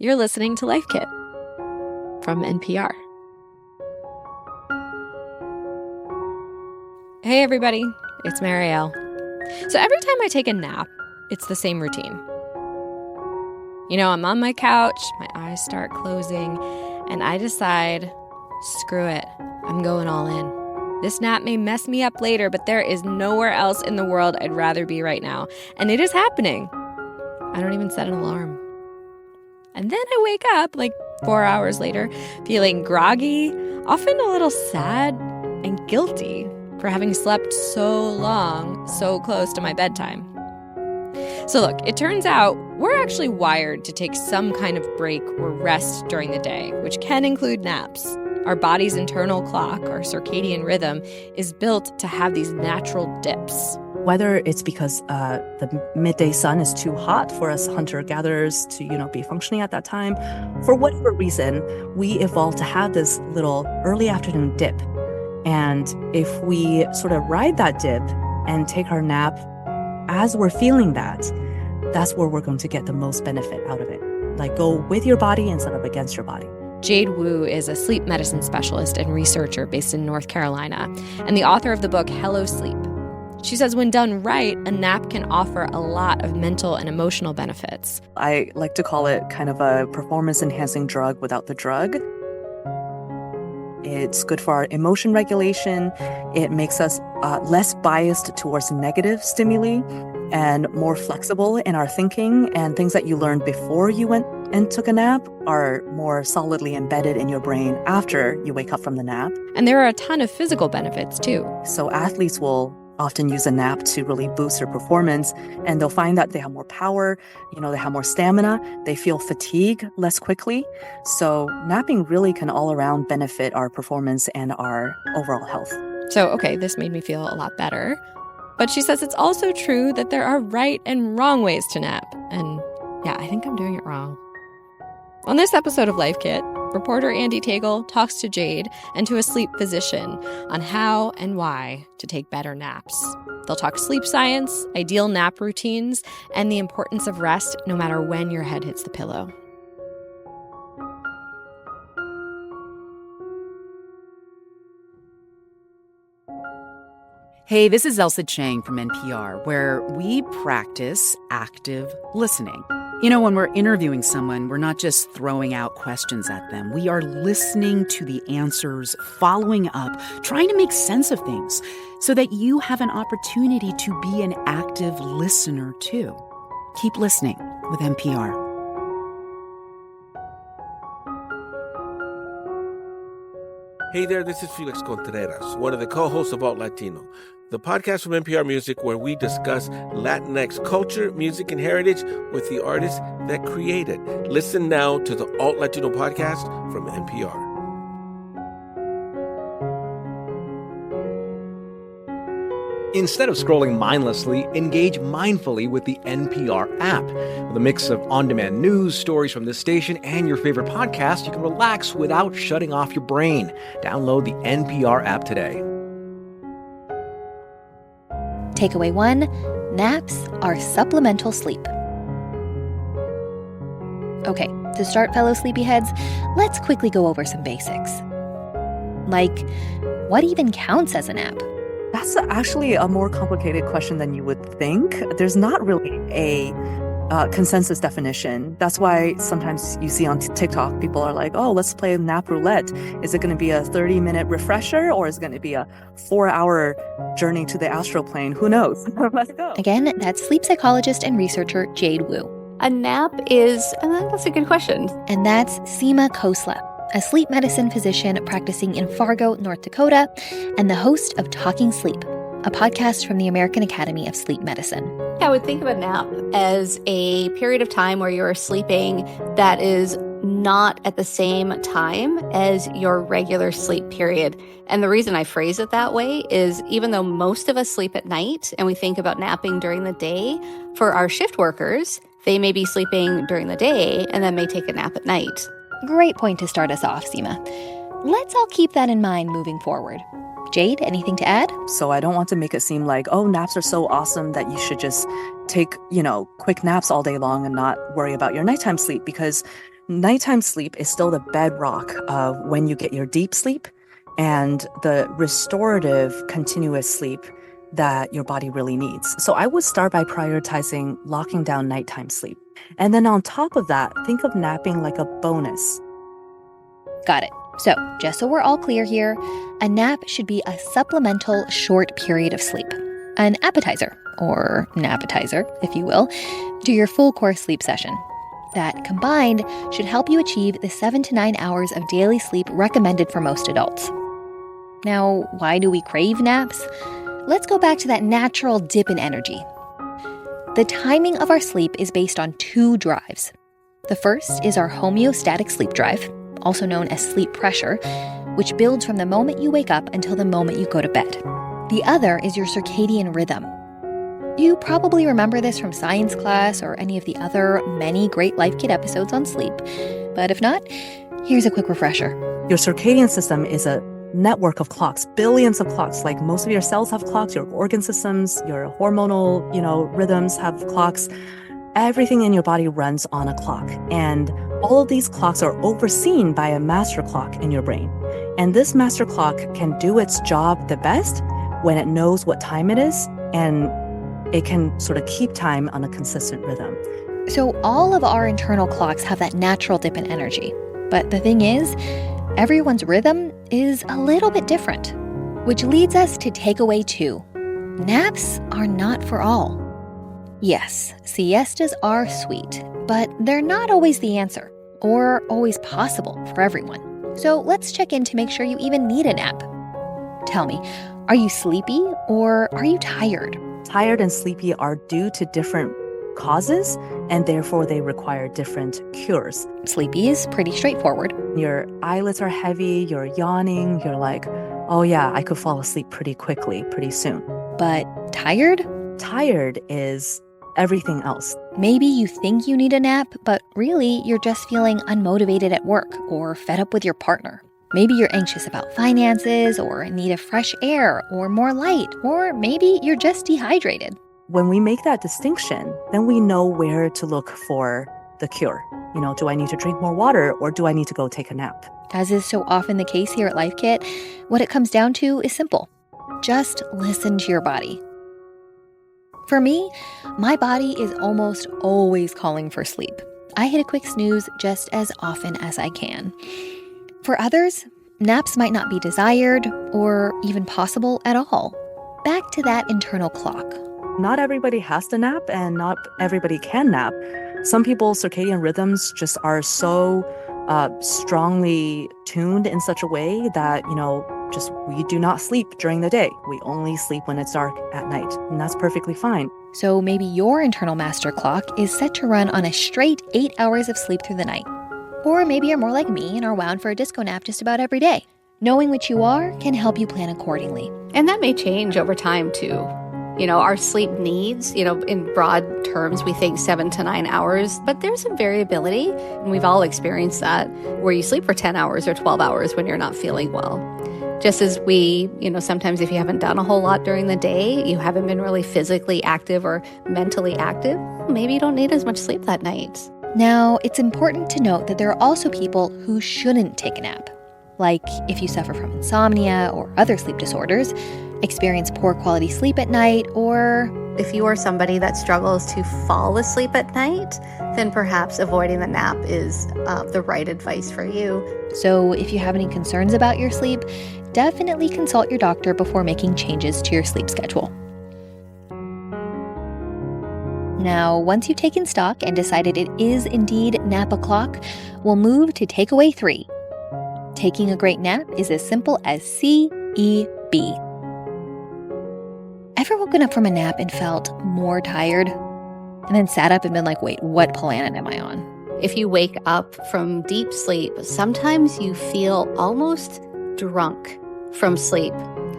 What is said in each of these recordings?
You're listening to Life Kit from NPR. Hey everybody, it's Marielle. So every time I take a nap, it's the same routine. You know, I'm on my couch, my eyes start closing, and I decide, screw it, I'm going all in. This nap may mess me up later, but there is nowhere else in the world I'd rather be right now. And it is happening. I don't even set an alarm. And then I wake up like 4 hours later, feeling groggy, often a little sad and guilty for having slept so long, so close to my bedtime. So look, it turns out we're actually wired to take some kind of break or rest during the day, which can include naps. Our body's internal clock, our circadian rhythm, is built to have these natural dips. Whether it's because the midday sun is too hot for us hunter-gatherers to, be functioning at that time, for whatever reason, we evolved to have this little early afternoon dip. And if we sort of ride that dip and take our nap as we're feeling that, that's where we're going to get the most benefit out of it. Like, go with your body instead of against your body. Jade Wu is a sleep medicine specialist and researcher based in North Carolina, and the author of the book Hello Sleep. She says when done right, a nap can offer a lot of mental and emotional benefits. I like to call it kind of a performance-enhancing drug without the drug. It's good for our emotion regulation. It makes us less biased towards negative stimuli and more flexible in our thinking. And things that you learned before you went and took a nap are more solidly embedded in your brain after you wake up from the nap. And there are a ton of physical benefits too. So athletes will often use a nap to really boost their performance, and they'll find that they have more power, they have more stamina, they feel fatigue less quickly. So napping really can all around benefit our performance and our overall health. So, okay, this made me feel a lot better. But she says it's also true that there are right and wrong ways to nap. And yeah, I think I'm doing it wrong. On this episode of Life Kit, reporter Andy Tagle talks to Jade and to a sleep physician on how and why to take better naps. They'll talk sleep science, ideal nap routines, and the importance of rest no matter when your head hits the pillow. Hey, this is Elsa Chang from NPR, where we practice active listening. When we're interviewing someone, we're not just throwing out questions at them. We are listening to the answers, following up, trying to make sense of things so that you have an opportunity to be an active listener too. Keep listening with NPR. Hey there, this is Felix Contreras, one of the co-hosts of Alt Latino, the podcast from NPR Music where we discuss Latinx culture, music, and heritage with the artists that create it. Listen now to the Alt Latino podcast from NPR. Instead of scrolling mindlessly, engage mindfully with the NPR app. With a mix of on-demand news, stories from this station, and your favorite podcast, you can relax without shutting off your brain. Download the NPR app today. Takeaway 1, naps are supplemental sleep. Okay, to start, fellow sleepyheads, let's quickly go over some basics. Like, what even counts as a nap? That's actually a more complicated question than you would think. There's not really a consensus definition. That's why sometimes you see on TikTok, people are like, oh, let's play nap roulette. Is it going to be a 30-minute refresher or is it going to be a 4-hour journey to the astral plane? Who knows? Let's go. Again, that's sleep psychologist and researcher Jade Wu. A nap is, that's a good question. And that's Seema Khosla, a sleep medicine physician practicing in Fargo, North Dakota, and the host of Talking Sleep, a podcast from the American Academy of Sleep Medicine. I would think of a nap as a period of time where you're sleeping that is not at the same time as your regular sleep period. And the reason I phrase it that way is even though most of us sleep at night and we think about napping during the day, for our shift workers, they may be sleeping during the day and then may take a nap at night. Great point to start us off, Seema. Let's all keep that in mind moving forward. Jade, anything to add? So I don't want to make it seem like, oh, naps are so awesome that you should just take, quick naps all day long and not worry about your nighttime sleep, because Nighttime sleep is still the bedrock of when you get your deep sleep and the restorative continuous sleep that your body really needs. So I would start by prioritizing locking down nighttime sleep. And then on top of that, think of napping like a bonus. Got it. So, just so we're all clear here, a nap should be a supplemental short period of sleep, an appetizer, or napetizer, if you will, to your full course sleep session. That combined should help you achieve the 7 to 9 hours of daily sleep recommended for most adults. Now, why do we crave naps? Let's go back to that natural dip in energy. The timing of our sleep is based on 2 drives. The first is our homeostatic sleep drive, also known as sleep pressure, which builds from the moment you wake up until the moment you go to bed. The other is your circadian rhythm. You probably remember this from science class or any of the other many great Life Kit episodes on sleep. But if not, here's a quick refresher. Your circadian system is a network of clocks, billions of clocks. Like most of your cells have clocks, your organ systems, your hormonal, rhythms have clocks. Everything in your body runs on a clock. And all of these clocks are overseen by a master clock in your brain. And this master clock can do its job the best when it knows what time it is, and it can sort of keep time on a consistent rhythm. So all of our internal clocks have that natural dip in energy. But the thing is, everyone's rhythm is a little bit different, which leads us to takeaway 2. Naps are not for all. Yes, siestas are sweet, but they're not always the answer, or always possible for everyone. So let's check in to make sure you even need a nap. Tell me, are you sleepy or are you tired? Tired and sleepy are due to different causes, and therefore they require different cures. Sleepy is pretty straightforward. Your eyelids are heavy, you're yawning, you're like, oh yeah, I could fall asleep pretty quickly, pretty soon. But tired? Tired is everything else. Maybe you think you need a nap, but really you're just feeling unmotivated at work or fed up with your partner. Maybe you're anxious about finances or need a fresh air or more light, or maybe you're just dehydrated. When we make that distinction, then we know where to look for the cure. Do I need to drink more water or do I need to go take a nap? As is so often the case here at Life Kit, what it comes down to is simple. Just listen to your body. For me, my body is almost always calling for sleep. I hit a quick snooze just as often as I can. For others, naps might not be desired or even possible at all. Back to that internal clock. Not everybody has to nap and not everybody can nap. Some people's circadian rhythms just are so strongly tuned in such a way that, we do not sleep during the day. We only sleep when it's dark at night, and that's perfectly fine. So maybe your internal master clock is set to run on a straight 8 hours of sleep through the night. Or maybe you're more like me and are wound for a disco nap just about every day. Knowing which you are can help you plan accordingly. And that may change over time too. Our sleep needs, in broad terms, we think 7 to 9 hours, but there's some variability. And we've all experienced that where you sleep for 10 hours or 12 hours when you're not feeling well. Just as we, sometimes if you haven't done a whole lot during the day, you haven't been really physically active or mentally active, maybe you don't need as much sleep that night. Now, it's important to note that there are also people who shouldn't take a nap. Like if you suffer from insomnia or other sleep disorders, experience poor quality sleep at night, or if you are somebody that struggles to fall asleep at night, then perhaps avoiding the nap is the right advice for you. So if you have any concerns about your sleep, definitely consult your doctor before making changes to your sleep schedule. Now, once you've taken stock and decided it is indeed nap o'clock, we'll move to takeaway 3. Taking a great nap is as simple as CEB. Ever woken up from a nap and felt more tired? And then sat up and been like, wait, what planet am I on? If you wake up from deep sleep, sometimes you feel almost drunk from sleep.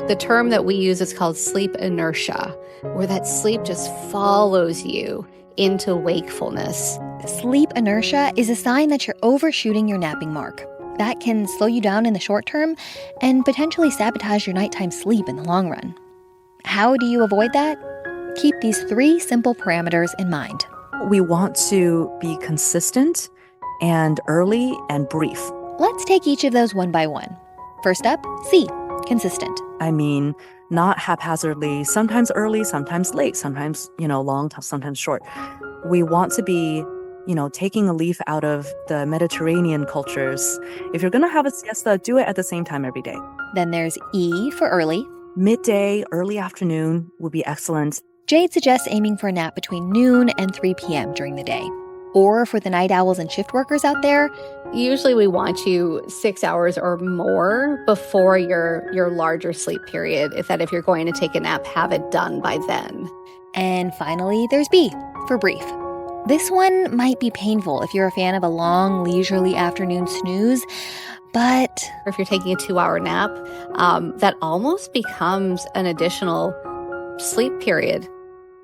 The term that we use is called sleep inertia, where that sleep just follows you into wakefulness. Sleep inertia is a sign that you're overshooting your napping mark. That can slow you down in the short term and potentially sabotage your nighttime sleep in the long run. How do you avoid that? Keep these 3 simple parameters in mind. We want to be consistent and early and brief. Let's take each of those one by one. First up, C, consistent. I mean, not haphazardly, sometimes early, sometimes late, sometimes, long, sometimes short. We want to be, taking a leaf out of the Mediterranean cultures. If you're going to have a siesta, do it at the same time every day. Then there's E for early. Midday, early afternoon would be excellent. Jade suggests aiming for a nap between noon and 3 p.m. during the day. Or for the night owls and shift workers out there, Usually we want you 6 hours or more before your larger sleep period. If you're going to take a nap, have it done by then. And finally, there's B, for brief. This one might be painful if you're a fan of a long, leisurely afternoon snooze, but Or if you're taking a 2-hour nap, that almost becomes an additional sleep period.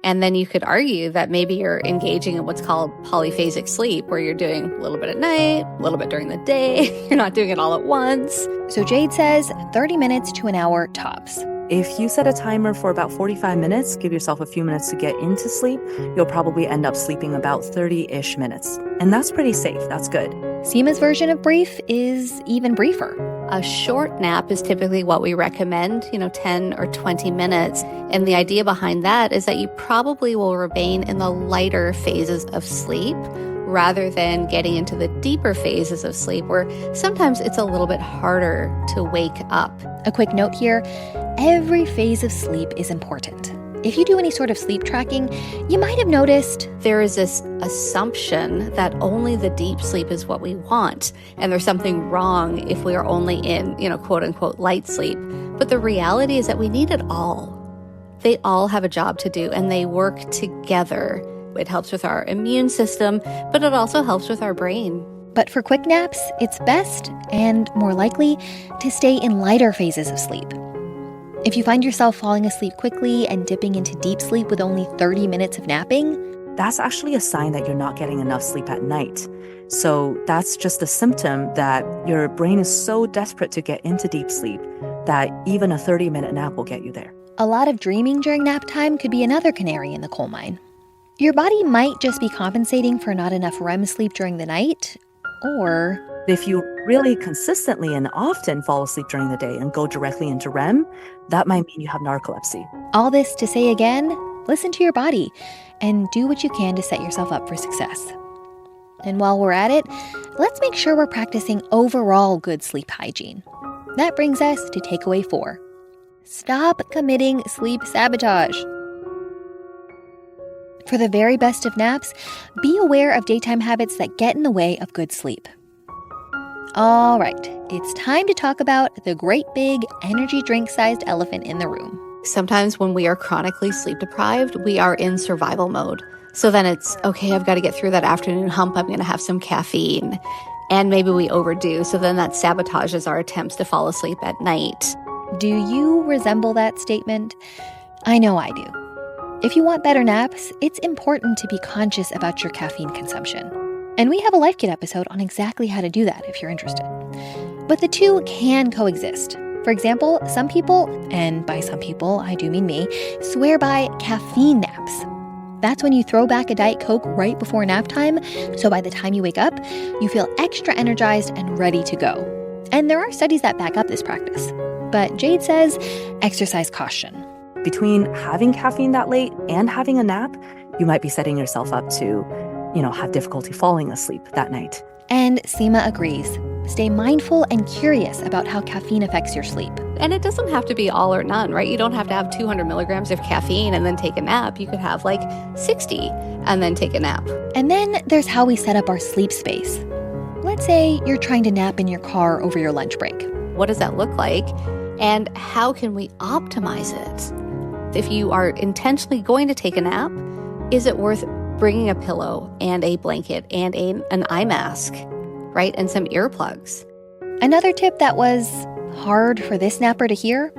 And then you could argue that maybe you're engaging in what's called polyphasic sleep, where you're doing a little bit at night, a little bit during the day. You're not doing it all at once. so Jade says 30 minutes to an hour tops. If you set a timer for about 45 minutes, give yourself a few minutes to get into sleep, you'll probably end up sleeping about 30-ish minutes. And that's pretty safe. That's good. Seema's version of brief is even briefer. A short nap is typically what we recommend, 10 or 20 minutes. And the idea behind that is that you probably will remain in the lighter phases of sleep rather than getting into the deeper phases of sleep where sometimes it's a little bit harder to wake up. A quick note here, every phase of sleep is important. If you do any sort of sleep tracking, you might have noticed There is this assumption that only the deep sleep is what we want, and there's something wrong if we are only in, quote unquote, light sleep. But the reality is that we need it all. They all have a job to do, and they work together. It helps with our immune system, but it also helps with our brain. But for quick naps, it's best and more likely to stay in lighter phases of sleep. If you find yourself falling asleep quickly and dipping into deep sleep with only 30 minutes of napping, That's actually a sign that you're not getting enough sleep at night. So that's just a symptom that your brain is so desperate to get into deep sleep that even a 30-minute nap will get you there. a lot of dreaming during nap time could be another canary in the coal mine. Your body might just be compensating for not enough REM sleep during the night, or If you really consistently and often fall asleep during the day and go directly into REM, that might mean you have narcolepsy. all this to say again, listen to your body and do what you can to set yourself up for success. And while we're at it, let's make sure we're practicing overall good sleep hygiene. That brings us to takeaway 4. Stop committing sleep sabotage. For the very best of naps, be aware of daytime habits that get in the way of good sleep. All right, it's time to talk about the great big energy drink-sized elephant in the room. Sometimes when we are chronically sleep deprived, we are in survival mode. So then it's, okay, I've got to get through that afternoon hump. I'm going to have some caffeine. And maybe we overdo. So then that sabotages our attempts to fall asleep at night. Do you resemble that statement? I know I do. If you want better naps, it's important to be conscious about your caffeine consumption. And we have a Life Kit episode on exactly how to do that if you're interested. But the two can coexist. For example, some people, and by some people, I do mean me, swear by caffeine naps. That's when you throw back a Diet Coke right before nap time, so by the time you wake up, you feel extra energized and ready to go. And there are studies that back up this practice. But Jade says, exercise caution. Between having caffeine that late and having a nap, you might be setting yourself up to, have difficulty falling asleep that night. And Seema agrees. Stay mindful and curious about how caffeine affects your sleep. And it doesn't have to be all or none, right? You don't have to have 200 milligrams of caffeine and then take a nap. You could have 60 and then take a nap. And then there's how we set up our sleep space. Let's say you're trying to nap in your car over your lunch break. What does that look like? And how can we optimize it? If you are intentionally going to take a nap, is it worth bringing a pillow and a blanket and an eye mask, right? And some earplugs. Another tip that was hard for this napper to hear: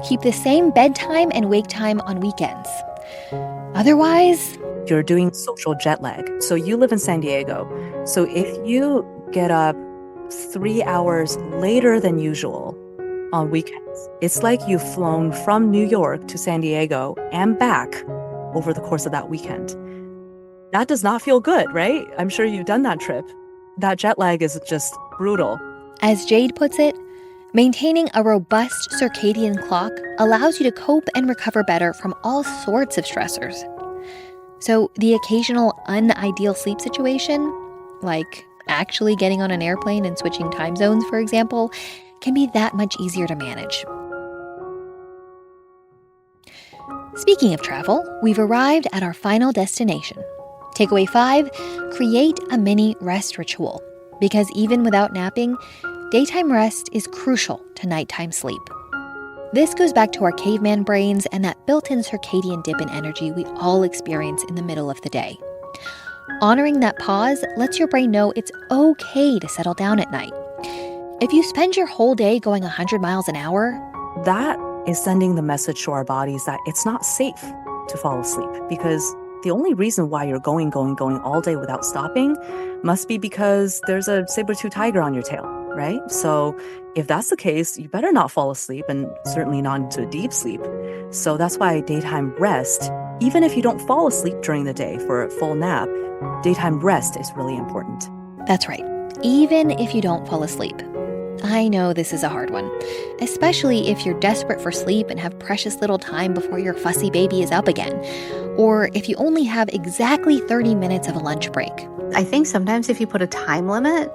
keep the same bedtime and wake time on weekends. Otherwise, You're doing social jet lag. So you live in San Diego. So if you get up 3 hours later than usual on weekends, it's like you've flown from New York to San Diego and back over the course of that weekend. That does not feel good, right? I'm sure you've done that trip. that jet lag is just brutal. As Jade puts it, maintaining a robust circadian clock allows you to cope and recover better from all sorts of stressors. So the occasional unideal sleep situation, like actually getting on an airplane and switching time zones, for example, can be that much easier to manage. Speaking of travel, we've arrived at our final destination. Takeaway 5, create a mini rest ritual. Because even without napping, daytime rest is crucial to nighttime sleep. This goes back to our caveman brains and that built-in circadian dip in energy we all experience in the middle of the day. Honoring that pause lets your brain know it's okay to settle down at night. If you spend your whole day going 100 miles an hour, That is sending the message to our bodies that it's not safe to fall asleep, because the only reason why you're going all day without stopping must be because there's a saber-tooth tiger on your tail, right? So if that's the case, you better not fall asleep, and certainly not into a deep sleep. So that's why daytime rest, even if you don't fall asleep during the day for a full nap, daytime rest is really important. that's right, even if you don't fall asleep. I know this is a hard one, especially if you're desperate for sleep and have precious little time before your fussy baby is up again, or if you only have exactly 30 minutes of a lunch break. I think sometimes if you put a time limit,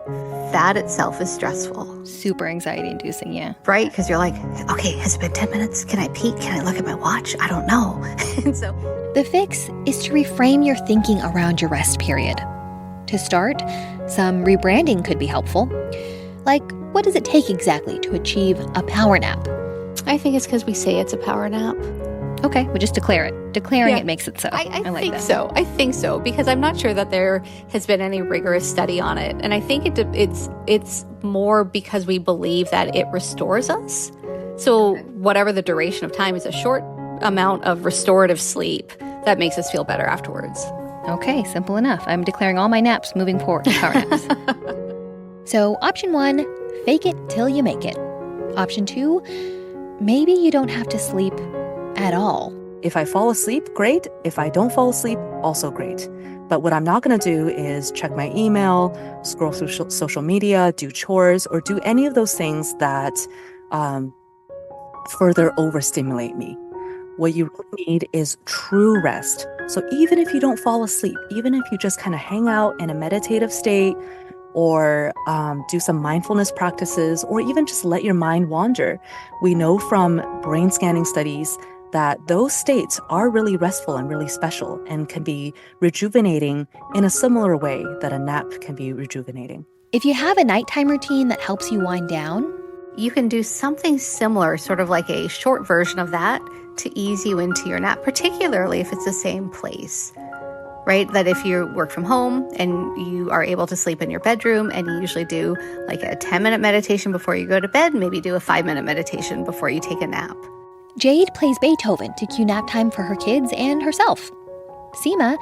that itself is stressful, Super anxiety-inducing, yeah. right? Because you're like, okay, has it been 10 minutes? Can I peek? Can I look at my watch? I don't know. And so The fix is to reframe your thinking around your rest period. To start, some rebranding could be helpful. Like, what does it take exactly to achieve a power nap? I think it's because we say it's a power nap. Okay, well, just declare it. Declaring Yeah. it makes it so. I like think that. so. I think so, because I'm not sure that there has been any rigorous study on it. And I think it's more because we believe that it restores us. So whatever the duration of time is, a short amount of restorative sleep that makes us feel better afterwards. Okay, simple enough. I'm declaring all my naps moving forward, power naps. So option 1, fake it till you make it. Option 2, maybe you don't have to sleep at all. If I fall asleep, great. If I don't fall asleep, also great. But what I'm not going to do is check my email, scroll through social media, do chores, or do any of those things that further overstimulate me. What you really need is true rest. So even if you don't fall asleep, even if you just kind of hang out in a meditative state, or do some mindfulness practices, or even just let your mind wander, we know from brain scanning studies that those states are really restful and really special and can be rejuvenating in a similar way that a nap can be rejuvenating. If you have a nighttime routine that helps you wind down, You can do something similar, sort of like a short version of that, to ease you into your nap, particularly if it's the same place, right? That if you work from home and you are able to sleep in your bedroom, and you usually do like a 10-minute meditation before you go to bed, maybe do a 5-minute meditation before you take a nap. Jade plays Beethoven to cue nap time for her kids and herself. Seema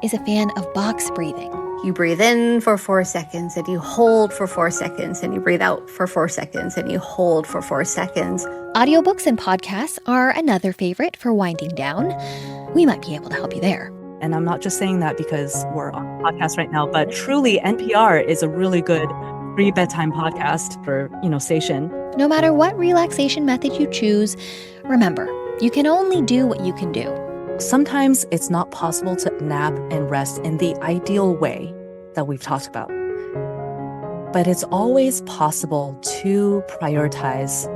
is a fan of box breathing. You breathe in for 4 seconds, and you hold for 4 seconds, and you breathe out for 4 seconds, and you hold for 4 seconds. Audiobooks and podcasts are another favorite for winding down. We might be able to help you there. And I'm not just saying that because we're on a podcast right now, but truly NPR is a really good free bedtime podcast for, station. No matter what relaxation method you choose, remember, you can only do what you can do. Sometimes it's not possible to nap and rest in the ideal way that we've talked about. But it's always possible to prioritize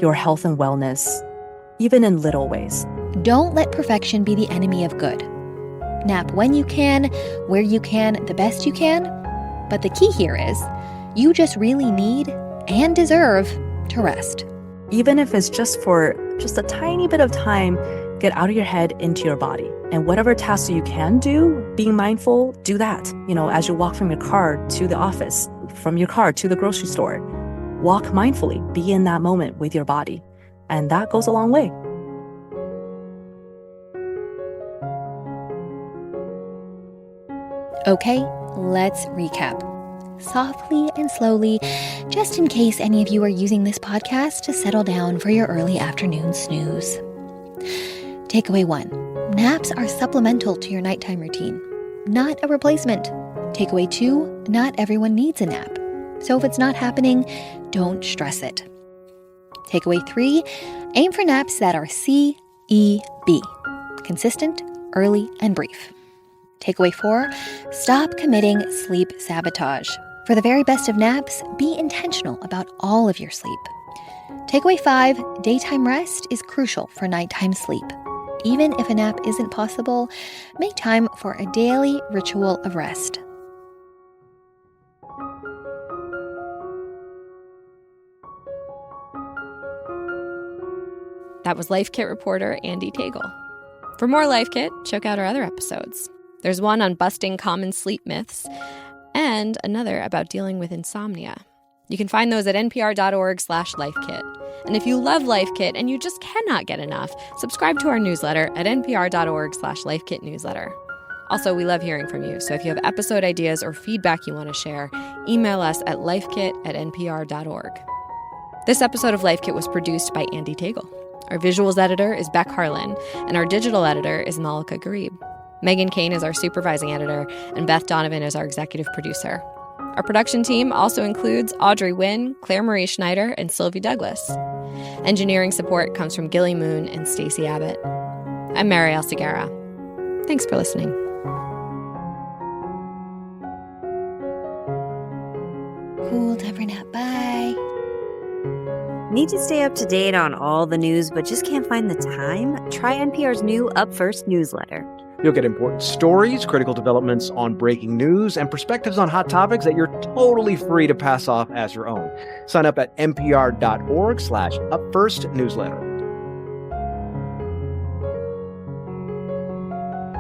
your health and wellness, even in little ways. Don't let perfection be the enemy of good. Nap when you can, where you can, the best you can. But the key here is, you just really need and deserve to rest. Even if it's just for just a tiny bit of time, get out of your head into your body. And whatever tasks you can do, being mindful, do that. As you walk from your car to the office, from your car to the grocery store, walk mindfully, be in that moment with your body. And that goes a long way. Okay, let's recap. Softly and slowly, just in case any of you are using this podcast to settle down for your early afternoon snooze. Takeaway 1. Naps are supplemental to your nighttime routine, not a replacement. Takeaway 2, not everyone needs a nap. So if it's not happening, don't stress it. Takeaway 3, aim for naps that are CEB, consistent, early, and brief. Takeaway 4, stop committing sleep sabotage. For the very best of naps, be intentional about all of your sleep. Takeaway 5, daytime rest is crucial for nighttime sleep. Even if a nap isn't possible, make time for a daily ritual of rest. That was Life Kit reporter Andy Tagle. For more Life Kit, check out our other episodes. There's one on busting common sleep myths and another about dealing with insomnia. You can find those at npr.org/lifekit. And if you love Life Kit and you just cannot get enough, subscribe to our newsletter at npr.org/lifekitnewsletter. Also, we love hearing from you, so if you have episode ideas or feedback you want to share, email us at lifekit@npr.org. This episode of Life Kit was produced by Andy Tagle. Our visuals editor is Beck Harlan, and our digital editor is Malika Garib. Megan Kane is our supervising editor, and Beth Donovan is our executive producer. Our production team also includes Audrey Wynn, Claire Marie Schneider, and Sylvie Douglas. Engineering support comes from Gilly Moon and Stacey Abbott. I'm Marielle Segarra. Thanks for listening. Cool, time for a nap. Bye. Need to stay up to date on all the news but just can't find the time? Try NPR's new Up First newsletter. You'll get important stories, critical developments on breaking news, and perspectives on hot topics that you're totally free to pass off as your own. Sign up at npr.org/upfirstnewsletter.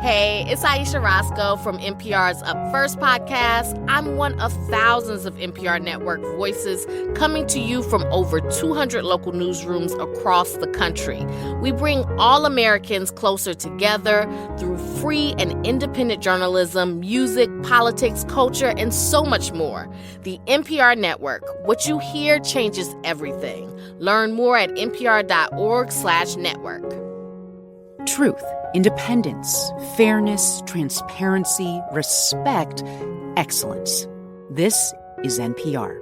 Hey, it's Aisha Roscoe from NPR's Up First podcast. I'm one of thousands of NPR network voices coming to you from over 200 local newsrooms across the country. We bring all Americans closer together through free and independent journalism, music, politics, culture, and so much more. The NPR network. What you hear changes everything. Learn more at npr.org/network. Truth, independence, fairness, transparency, respect, excellence. This is NPR.